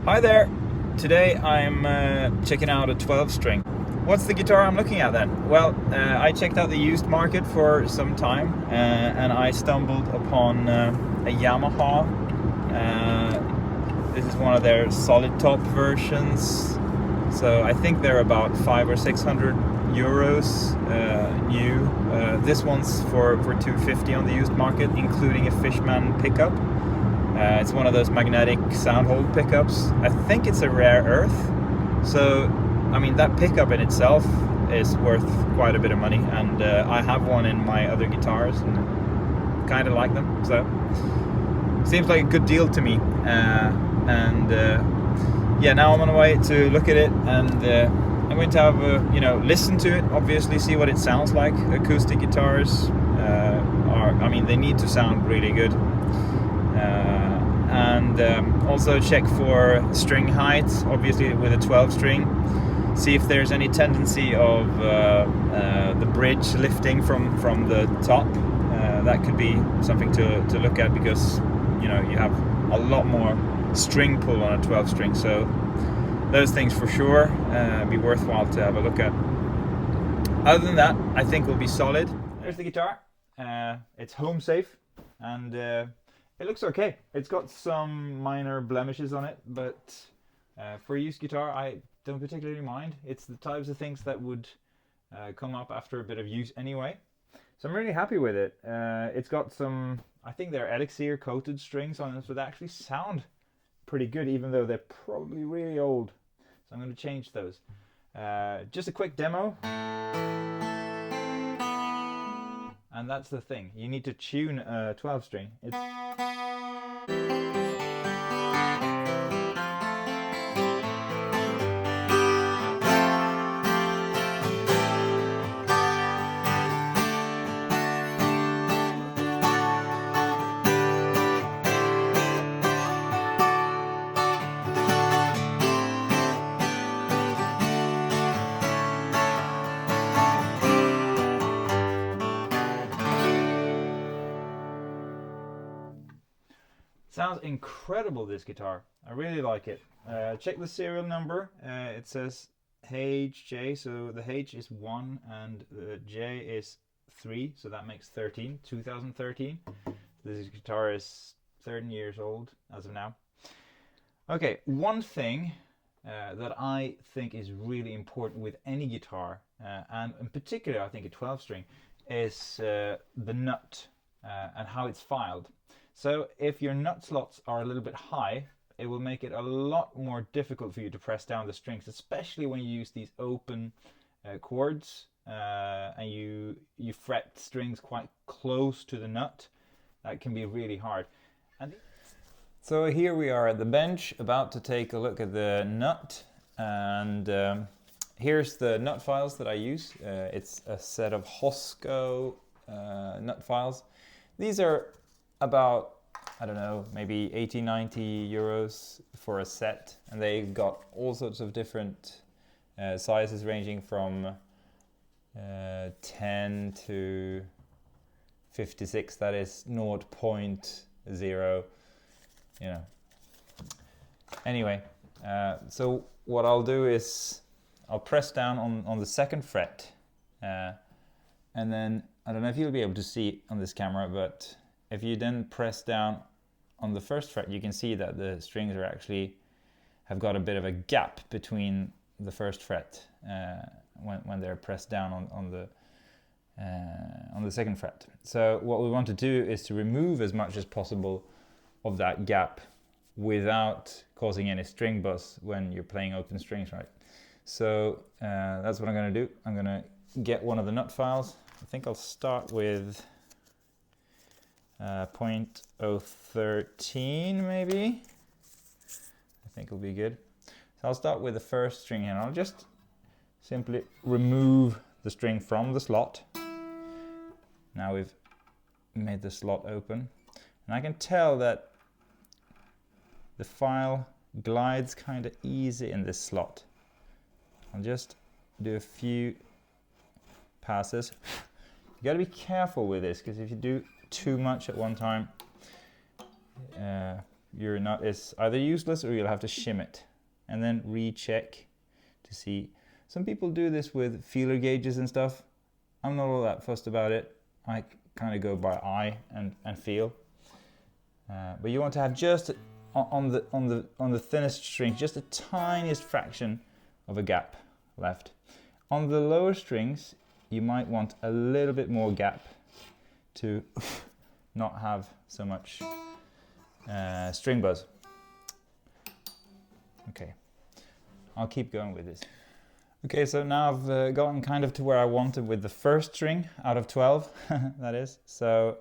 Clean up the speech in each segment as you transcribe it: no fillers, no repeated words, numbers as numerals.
Hi there! Today I'm checking out a 12 string. What's the guitar I'm looking at then? Well, I checked out the used market for some time and I stumbled upon a Yamaha. This is one of their solid top versions. So I think they're about 500 or 600 euros new. This one's for 250 on the used market, including a Fishman pickup. It's one of those magnetic sound hole pickups. I think it's a rare earth. So, I mean, that pickup in itself is worth quite a bit of money, and I have one in my other guitars and kind of like them. So, seems like a good deal to me. Yeah, now I'm on the way to look at it, and I'm going to have a, listen to it. Obviously, see what it sounds like. Acoustic guitars they need to sound really good. Also check for string height, obviously with a 12 string. See if there's any tendency of the bridge lifting from the top. That could be something to look at, because you have a lot more string pull on a 12 string. So those things for sure be worthwhile to have a look at. Other than that, I think we'll be solid. There's the guitar. It's home safe, and it looks okay. It's got some minor blemishes on it, but for a used guitar, I don't particularly mind. It's the types of things that would come up after a bit of use anyway. So I'm really happy with it. It's got some, I think they're elixir coated strings on it, so they actually sound pretty good, even though they're probably really old. So I'm going to change those. Just a quick demo. And that's the thing, you need to tune a 12 string. Sounds incredible, this guitar. I really like it. Check the serial number. It says HJ, so the H is 1 and the J is 3, so that makes 13, 2013. This guitar is 13 years old as of now. Okay, one thing that I think is really important with any guitar, and in particular I think a 12 string, is the nut and how it's filed. So if your nut slots are a little bit high, it will make it a lot more difficult for you to press down the strings, especially when you use these open chords and you fret strings quite close to the nut. That can be really hard. So here we are at the bench, about to take a look at the nut, and here's the nut files that I use. It's a set of Hosco nut files. These are about, I don't know, maybe 80-90 euros for a set, and they've got all sorts of different sizes, ranging from 10 to 56, that is 0.0, Anyway, so what I'll do is I'll press down on the second fret, and then, I don't know if you'll be able to see it on this camera, but if you then press down on the first fret, you can see that the strings have got a bit of a gap between the first fret when they're pressed down on the second fret. So what we want to do is to remove as much as possible of that gap without causing any string buzz when you're playing open strings, right? So that's what I'm going to do. I'm going to get one of the nut files. I think I'll start with 0.013 maybe. I think it'll be good. So I'll start with the first string here, and I'll just simply remove the string from the slot. Now we've made the slot open, and I can tell that the file glides kind of easy in this slot. I'll just do a few passes. You got to be careful with this, because if you do too much at one time, your nut is either useless or you'll have to shim it. And then recheck to see. Some people do this with feeler gauges and stuff. I'm not all that fussed about it. I kind of go by eye and feel. But you want to have just on the thinnest string, just the tiniest fraction of a gap left. On the lower strings, you might want a little bit more gap to not have so much string buzz. Okay, I'll keep going with this. Okay, so now I've gotten kind of to where I wanted with the first string out of 12, that is. So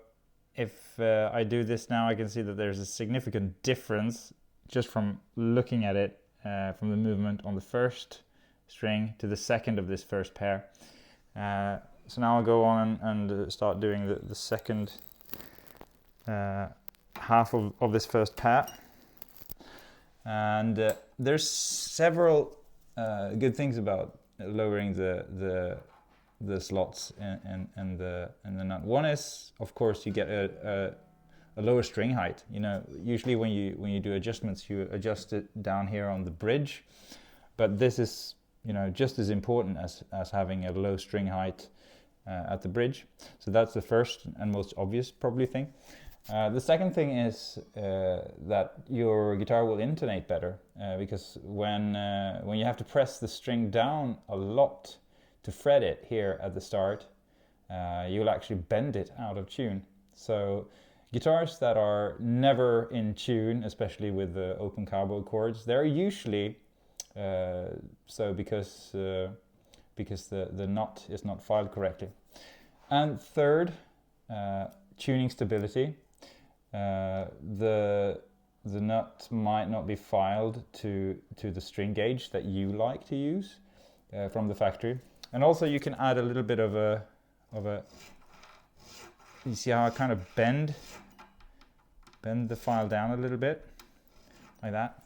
if I do this now, I can see that there's a significant difference just from looking at it, from the movement on the first string to the second of this first pair. So now I'll go on and start doing the second half of this first pair. And there's several good things about lowering the slots in the nut. One is, of course, you get a lower string height. You know, usually when you do adjustments, you adjust it down here on the bridge, but this is, you know, just as important as having a low string height at the bridge. So that's the first and most obvious probably thing. The second thing is that your guitar will intonate better, because when you have to press the string down a lot to fret it here at the start, you'll actually bend it out of tune. So guitars that are never in tune, especially with the open cowboy chords, they're usually so because the nut is not filed correctly. And third, tuning stability. The nut might not be filed to the string gauge that you like to use from the factory. And also you can add a little bit of a you see how I kind of bend the file down a little bit like that,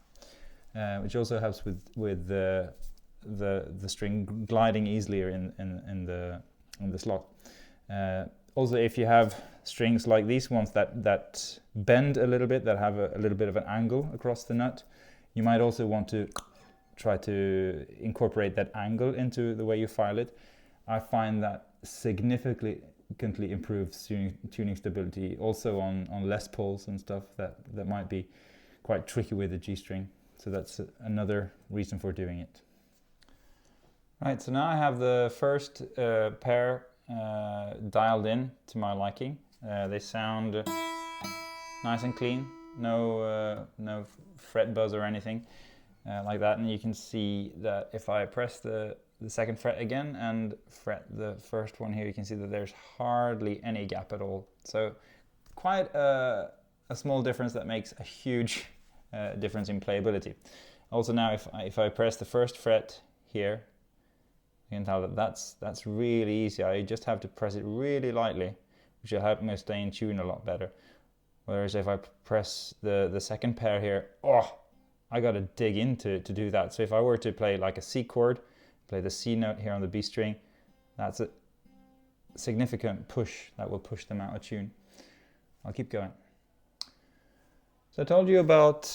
which also helps with the string gliding easier in the slot. Also, if you have strings like these ones that bend a little bit, that have a little bit of an angle across the nut, you might also want to try to incorporate that angle into the way you file it. I find that significantly improves tuning stability, also on Les Pauls and stuff that might be quite tricky with the G string. So that's another reason for doing it. Right, so now I have the first pair dialed in to my liking. They sound nice and clean, no fret buzz or anything like that. And you can see that if I press the second fret again and fret the first one here, you can see that there's hardly any gap at all. So quite a small difference that makes a huge difference in playability. Also now if I press the first fret here, you can tell that that's really easy. I just have to press it really lightly, which will help me stay in tune a lot better. Whereas if I press the second pair here, I got to dig into to do that. So if I were to play like a C chord, play the C note here on the B string, that's a significant push that will push them out of tune. I'll keep going. So I told you about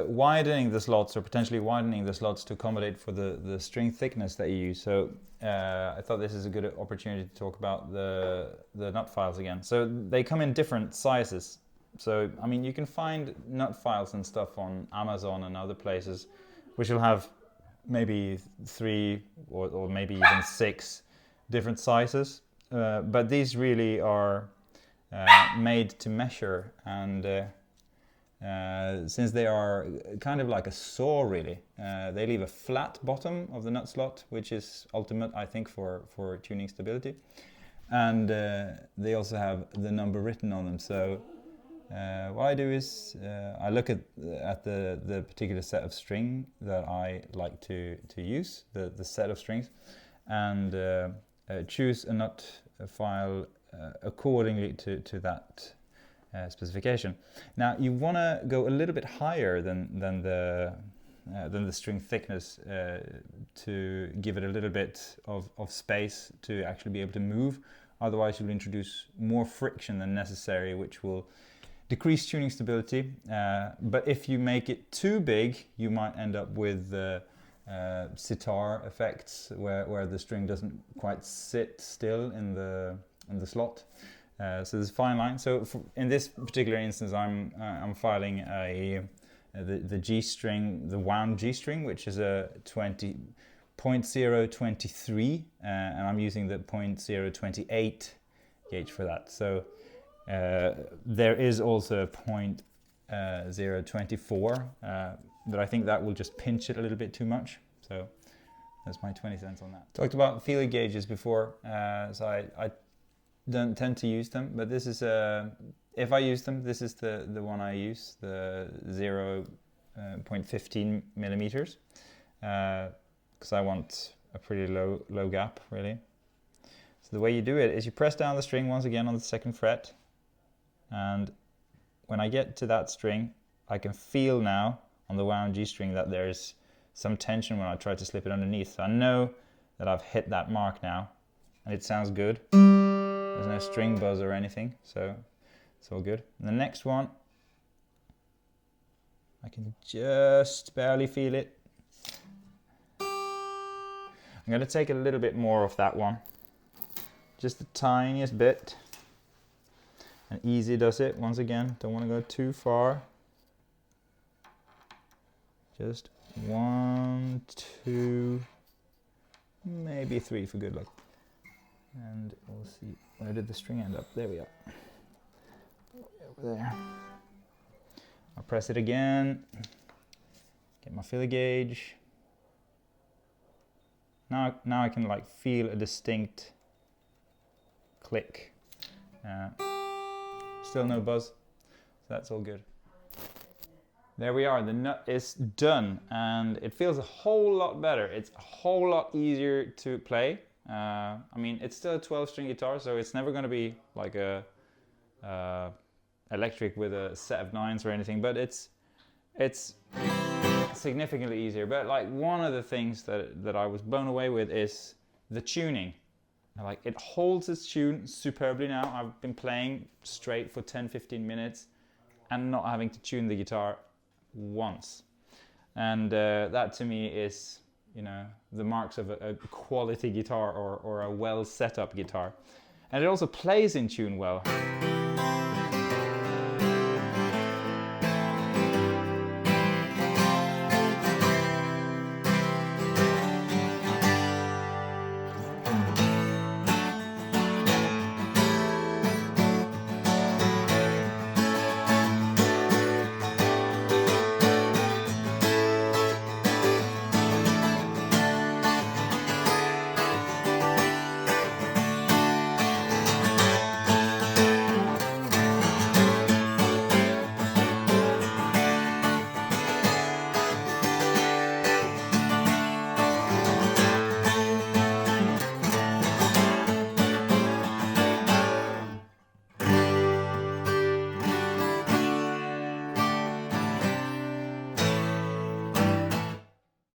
widening the slots, or potentially widening the slots to accommodate for the string thickness that you use. So I thought this is a good opportunity to talk about the nut files again. So they come in different sizes. So I mean, you can find nut files and stuff on Amazon and other places, which will have maybe 3 or maybe even 6 different sizes. But these really are made to measure, and since they are kind of like a saw really, they leave a flat bottom of the nut slot, which is ultimate, I think, for tuning stability. And they also have the number written on them. So what I do is I look at the particular set of string that I like to use, the set of strings, and choose a nut file accordingly to that specification. Now you want to go a little bit higher than the string thickness to give it a little bit of space to actually be able to move. Otherwise you'll introduce more friction than necessary, which will decreased tuning stability, but if you make it too big, you might end up with sitar effects where the string doesn't quite sit still in the slot. So there's a fine line. So in this particular instance, I'm filing the G string, the wound G string, which is a 0.023, and I'm using the 0.028 gauge for that. So there is also a 0.024, but I think that will just pinch it a little bit too much. So that's my 20 cents on that. Talked about feeler gauges before, so I don't tend to use them, but this is if I use them, this is the one I use, the 0.15 millimeters, because I want a pretty low gap, really. So the way you do it is you press down the string once again on the 2nd fret, and when I get to that string, I can feel now on the wound G string that there's some tension when I try to slip it underneath. So I know that I've hit that mark now, and it sounds good. There's no string buzz or anything, so it's all good. And the next one, I can just barely feel it. I'm going to take a little bit more of that one, just the tiniest bit, and easy does it. Once again, don't want to go too far. Just 1, 2, maybe 3 for good luck. And we'll see, where did the string end up? There we are. Over there. I'll press it again. Get my feeler gauge. Now I can like feel a distinct click. Still no buzz, so that's all good. There we are, the nut is done, and it feels a whole lot better. It's a whole lot easier to play. I mean, it's still a 12-string guitar, so it's never going to be like a electric with a set of 9s or anything, but it's significantly easier. But like one of the things that I was blown away with is the tuning. Like, it holds its tune superbly now. I've been playing straight for 10-15 minutes and not having to tune the guitar once, and that to me is, you know, the marks of a quality guitar or a well set up guitar. And it also plays in tune well.